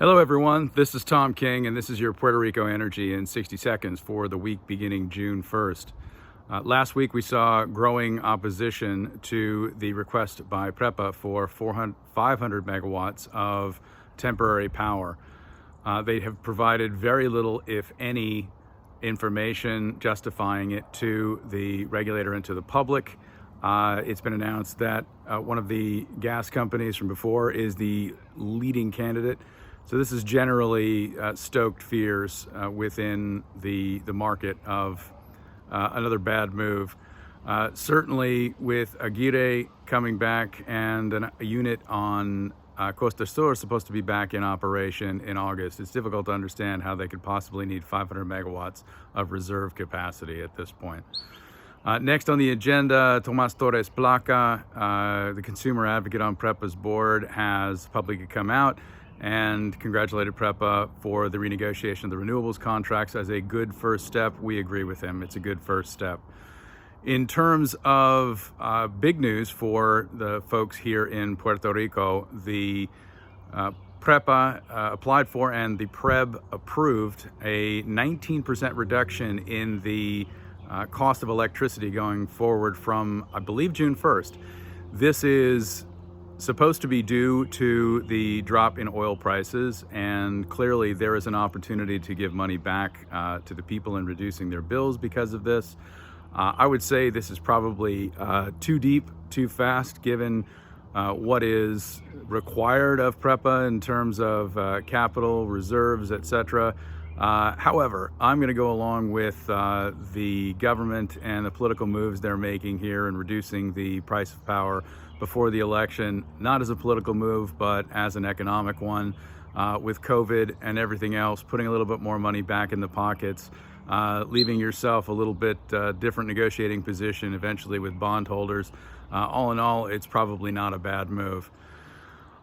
Hello everyone, this is Tom King and this is your Puerto Rico Energy in 60 seconds for the week beginning June 1st. Last week we saw growing opposition to the request by PREPA for 500 megawatts of temporary power. They have provided very little, if any, information justifying it to the regulator and to the public. It's been announced that one of the gas companies from before is the leading candidate. So this is generally stoked fears within the market of another bad move. Certainly with Aguirre coming back and a unit on Costa Sur supposed to be back in operation in August, it's difficult to understand how they could possibly need 500 megawatts of reserve capacity at this point. Next on the agenda, Tomas Torres Placa, the consumer advocate on PREPA's board, has publicly come out and congratulated PREPA for the renegotiation of the renewables contracts as a good first step. We agree with him. It's a good first step. In terms of big news for the folks here in Puerto Rico, the PREPA applied for and the PREB approved a 19% reduction in the cost of electricity going forward from, I believe, June 1st. This is supposed to be due to the drop in oil prices, and clearly there is an opportunity to give money back to the people in reducing their bills because of this. I would say this is probably too deep, too fast, given what is required of PREPA in terms of capital, reserves, etc. However, I'm going to go along with the government and the political moves they're making here in reducing the price of power before the election, not as a political move, but as an economic one. With COVID and everything else, putting a little bit more money back in the pockets, leaving yourself a little bit different negotiating position eventually with bondholders. All in all, it's probably not a bad move.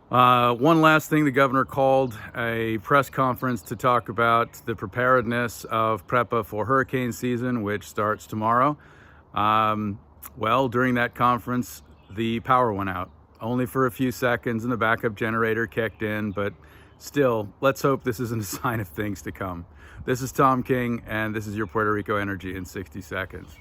One last thing, the governor called a press conference to talk about the preparedness of PREPA for hurricane season, which starts tomorrow. Well, during that conference, the power went out, only for a few seconds, and the backup generator kicked in, but still, let's hope this isn't a sign of things to come. This is Tom King, and this is your Puerto Rico Energy in 60 seconds.